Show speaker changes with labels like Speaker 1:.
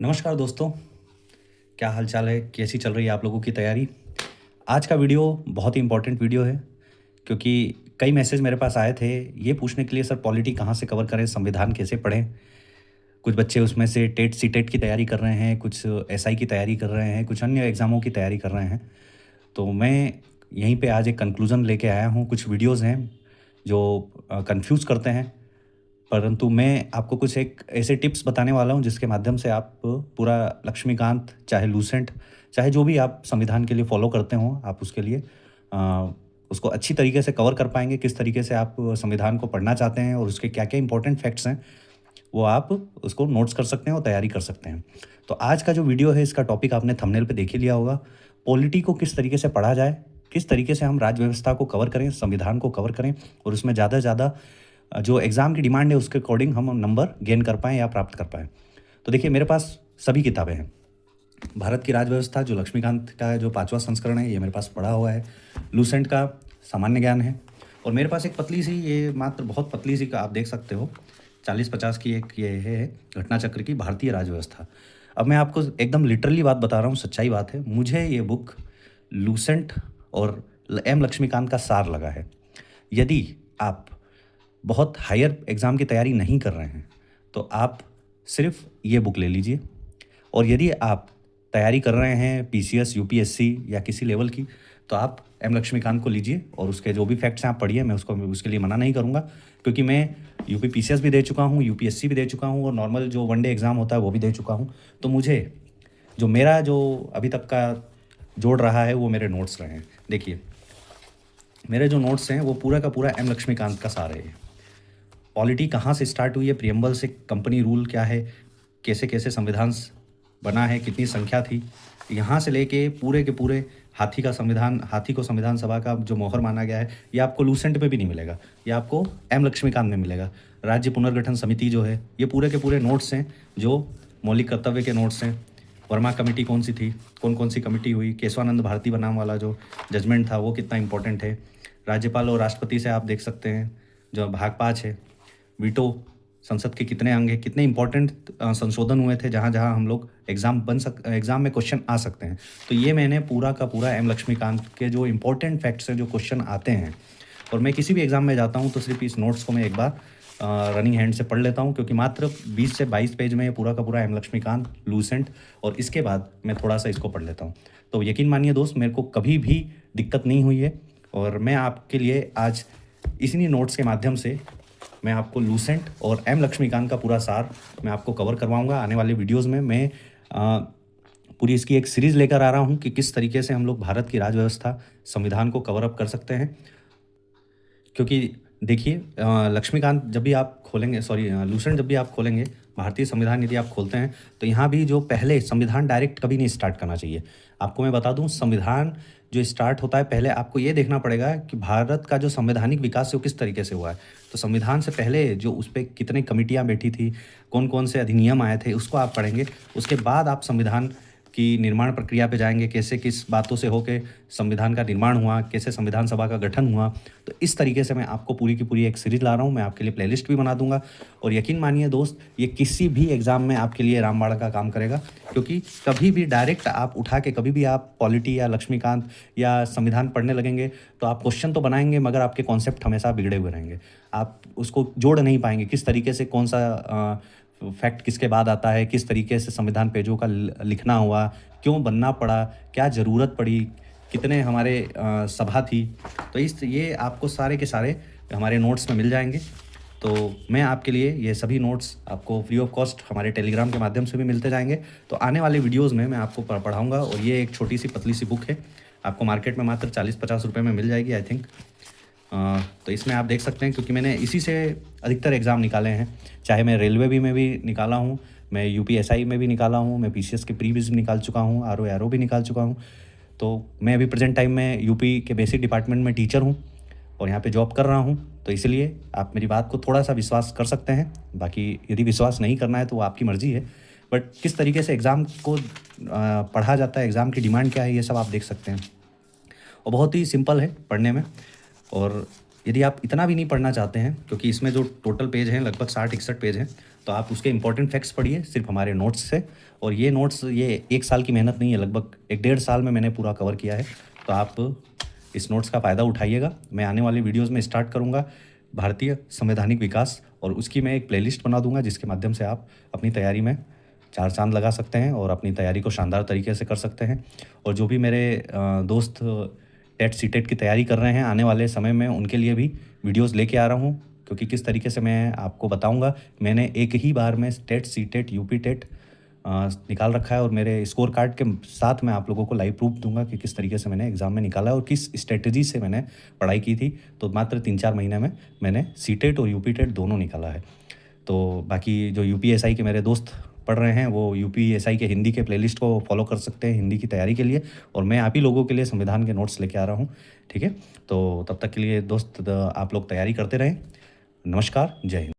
Speaker 1: नमस्कार दोस्तों, क्या हाल चाल है? कैसी चल रही है आप लोगों की तैयारी? आज का वीडियो बहुत ही इम्पोर्टेंट वीडियो है क्योंकि कई मैसेज मेरे पास आए थे ये पूछने के लिए, सर पॉलिटी कहाँ से कवर करें, संविधान कैसे पढ़ें। कुछ बच्चे उसमें से टेट सीटेट की तैयारी कर रहे हैं, कुछ एसआई की तैयारी कर रहे हैं, कुछ अन्य एग्ज़ामों की तैयारी कर रहे हैं। तो मैं यहीं पे आज एक कंक्लूज़न लेके आया हूँ। कुछ वीडियोज़ हैं जो कन्फ्यूज़ करते हैं, परंतु मैं आपको कुछ एक ऐसे टिप्स बताने वाला हूँ जिसके माध्यम से आप पूरा लक्ष्मीकांत, चाहे लूसेंट, चाहे जो भी आप संविधान के लिए फॉलो करते हो, आप उसके लिए उसको अच्छी तरीके से कवर कर पाएंगे। किस तरीके से आप संविधान को पढ़ना चाहते हैं और उसके क्या क्या इंपॉर्टेंट फैक्ट्स हैं, वो आप उसको नोट्स कर सकते हैं और तैयारी कर सकते हैं। तो आज का जो वीडियो है, इसका टॉपिक आपने थंबनेल पे देख ही लिया होगा। पॉलिटी को किस तरीके से पढ़ा जाए, किस तरीके से हम राज्य व्यवस्था को कवर करें, संविधान को कवर करें और उसमें ज़्यादा से ज़्यादा जो एग्ज़ाम की डिमांड है उसके अकॉर्डिंग हम नंबर गेन कर पाएँ या प्राप्त कर पाएँ। तो देखिए, मेरे पास सभी किताबें हैं। भारत की राज्य व्यवस्था जो लक्ष्मीकांत का जो 5वां संस्करण है, ये मेरे पास पढ़ा हुआ है। लूसेंट का सामान्य ज्ञान है और मेरे पास एक पतली सी, ये मात्र बहुत पतली सी का आप देख सकते हो, 40-50 की एक ये है घटना चक्र की भारतीय राज्य व्यवस्था। अब मैं आपको एकदम लिटरली बात बता रहा हूँ, सच्चाई बात है। मुझे ये बुक लूसेंट और एम लक्ष्मीकांत का सार लगा है। यदि आप बहुत हायर एग्ज़ाम की तैयारी नहीं कर रहे हैं तो आप सिर्फ ये बुक ले लीजिए, और यदि आप तैयारी कर रहे हैं पीसीएस, यूपीएससी या किसी लेवल की, तो आप एम लक्ष्मीकांत को लीजिए और उसके जो भी फैक्ट्स हैं आप पढ़िए। मैं उसको उसके लिए मना नहीं करूँगा क्योंकि मैं यूपी पीसीएस भी दे चुका हूँ, यूपीएससी भी दे चुका हूँ और नॉर्मल जो वनडे एग्ज़ाम होता है वो भी दे चुका हूँ। तो मुझे जो मेरा जो अभी तक का जोड़ रहा है वो मेरे नोट्स रहे हैं। देखिए, मेरे जो नोट्स हैं वो पूरा का पूरा एम लक्ष्मीकांत का सार है। पॉलिटी कहाँ से स्टार्ट हुई है, प्रियम्बल से कंपनी रूल क्या है, कैसे कैसे संविधान बना है, कितनी संख्या थी, यहाँ से लेके पूरे के पूरे हाथी का संविधान, हाथी को संविधान सभा का जो मोहर माना गया है, ये आपको लूसेंट में भी नहीं मिलेगा, ये आपको एम लक्ष्मीकांत में मिलेगा। राज्य पुनर्गठन समिति जो है, ये पूरे के पूरे नोट्स हैं जो मौलिक कर्तव्य के नोट्स हैं। वर्मा कमेटी कौन सी थी, कौन कौन सी कमेटी हुई, केशवानंद भारती बनाम वाला जो जजमेंट था वो कितना इंपॉर्टेंट है। राज्यपाल और राष्ट्रपति से आप देख सकते हैं जो भाग 5 है। वीटो, संसद के कितने अंग हैं, कितने इंपॉर्टेंट संशोधन हुए थे जहाँ जहाँ हम लोग एग्ज़ाम में क्वेश्चन आ सकते हैं। तो ये मैंने पूरा का पूरा एम लक्ष्मीकांत के जो इंपॉर्टेंट फैक्ट्स हैं, जो क्वेश्चन आते हैं, और मैं किसी भी एग्ज़ाम में जाता हूँ तो सिर्फ इस नोट्स को मैं एक बार रनिंग हैंड से पढ़ लेता हूँ क्योंकि मात्र 20 से 22 पेज में पूरा का पूरा एम लक्ष्मीकांत, लूसेंट, और इसके बाद मैं थोड़ा सा इसको पढ़ लेता हूँ। तो यकीन मानिए दोस्त, मेरे को कभी भी दिक्कत नहीं हुई है और मैं आपके लिए आज इन्हीं नोट्स के माध्यम से मैं आपको लूसेंट और एम लक्ष्मीकांत का पूरा सार मैं आपको कवर करवाऊंगा। आने वाले वीडियोज़ में मैं पूरी इसकी एक सीरीज़ लेकर आ रहा हूं कि किस तरीके से हम लोग भारत की राज्य व्यवस्था, संविधान को कवर अप कर सकते हैं। क्योंकि देखिए, लक्ष्मीकांत जब भी आप खोलेंगे, सॉरी लूसेंट जब भी आप खोलेंगे, भारतीय संविधान यदि आप खोलते हैं तो यहाँ भी जो पहले संविधान डायरेक्ट कभी नहीं स्टार्ट करना चाहिए। आपको मैं बता दूं, संविधान जो स्टार्ट होता है, पहले आपको ये देखना पड़ेगा कि भारत का जो संवैधानिक विकास है वो किस तरीके से हुआ है। तो संविधान से पहले जो उस पर कितने कमिटियाँ बैठी थी, कौन कौन से अधिनियम आए थे, उसको आप पढ़ेंगे। उसके बाद आप संविधान की निर्माण प्रक्रिया पे जाएंगे, कैसे किस बातों से होके संविधान का निर्माण हुआ, कैसे संविधान सभा का गठन हुआ। तो इस तरीके से मैं आपको पूरी की पूरी एक सीरीज ला रहा हूँ। मैं आपके लिए प्लेलिस्ट भी बना दूंगा और यकीन मानिए दोस्त, ये किसी भी एग्ज़ाम में आपके लिए रामबाण का काम करेगा। क्योंकि कभी भी डायरेक्ट आप उठा के कभी भी आप पॉलिटी या लक्ष्मीकांत या संविधान पढ़ने लगेंगे तो आप क्वेश्चन तो बनाएंगे मगर आपके कॉन्सेप्ट हमेशा बिगड़े हुए रहेंगे। आप उसको जोड़ नहीं पाएंगे, किस तरीके से कौन सा फैक्ट किसके बाद आता है, किस तरीके से संविधान पेजों का लिखना हुआ, क्यों बनना पड़ा, क्या ज़रूरत पड़ी, कितने हमारे सभा थी। तो इस ये आपको सारे के सारे हमारे नोट्स में मिल जाएंगे। तो मैं आपके लिए ये सभी नोट्स आपको फ्री ऑफ कॉस्ट हमारे टेलीग्राम के माध्यम से भी मिलते जाएंगे। तो आने वाले वीडियोज़ में मैं आपको पढ़ाऊँगा और ये एक छोटी सी पतली सी बुक है, आपको मार्केट में मात्र 40-50 रुपये में मिल जाएगी आई थिंक। तो इसमें आप देख सकते हैं, क्योंकि मैंने इसी से अधिकतर एग्ज़ाम निकाले हैं, चाहे मैं रेलवे भी में भी निकाला हूँ, मैं यूपीएसआई में भी निकाला हूँ, मैं पीसीएस के प्रीविज़ भी निकाल चुका हूँ, आरओ एरो भी निकाल चुका हूँ। तो मैं अभी प्रेजेंट टाइम में यूपी के बेसिक डिपार्टमेंट में टीचर हूँ और यहाँ पे जॉब कर रहा हूँ। तो इसलिए आप मेरी बात को थोड़ा सा विश्वास कर सकते हैं। बाकी यदि विश्वास नहीं करना है तो वो आपकी मर्ज़ी है, बट किस तरीके से एग्ज़ाम को पढ़ा जाता है, एग्ज़ाम की डिमांड क्या है, ये सब आप देख सकते हैं और बहुत ही सिंपल है पढ़ने में। और यदि आप इतना भी नहीं पढ़ना चाहते हैं, क्योंकि इसमें जो टोटल पेज हैं लगभग 60-61 पेज हैं, तो आप उसके इंपॉर्टेंट फैक्ट्स पढ़िए सिर्फ हमारे नोट्स से। और ये नोट्स ये 1 साल की मेहनत नहीं है, लगभग 1 डेढ़ साल में मैंने पूरा कवर किया है। तो आप इस नोट्स का फ़ायदा उठाइएगा। मैं आने वाली वीडियोज़ में स्टार्ट करूँगा भारतीय संवैधानिक विकास, और उसकी मैं एक प्लेलिस्ट बना दूँगा जिसके माध्यम से आप अपनी तैयारी में 4 चाँद लगा सकते हैं और अपनी तैयारी को शानदार तरीके से कर सकते हैं। और जो भी मेरे दोस्त टेट सीटेट की तैयारी कर रहे हैं, आने वाले समय में उनके लिए भी वीडियोज़ लेके आ रहा हूँ, क्योंकि किस तरीके से मैं आपको बताऊँगा। मैंने एक ही बार में टेट सीटेट यूपी टेट निकाल रखा है, और मेरे स्कोर कार्ड के साथ मैं आप लोगों को लाइव प्रूफ दूंगा कि किस तरीके से मैंने एग्ज़ाम में निकाला है और किस स्ट्रेटजी से मैंने पढ़ाई की थी। तो मात्र 3-4 महीने में मैंने सीटेट और यूपी टेट दोनों निकाला है। तो बाकी जो यूपीएसआई के मेरे दोस्त पढ़ रहे हैं, वो यूपीएसआई के हिंदी के प्लेलिस्ट को फॉलो कर सकते हैं हिंदी की तैयारी के लिए, और मैं आप ही लोगों के लिए संविधान के नोट्स लेके आ रहा हूँ। ठीक है, तो तब तक के लिए दोस्त आप लोग तैयारी करते रहें। नमस्कार, जय हिंद।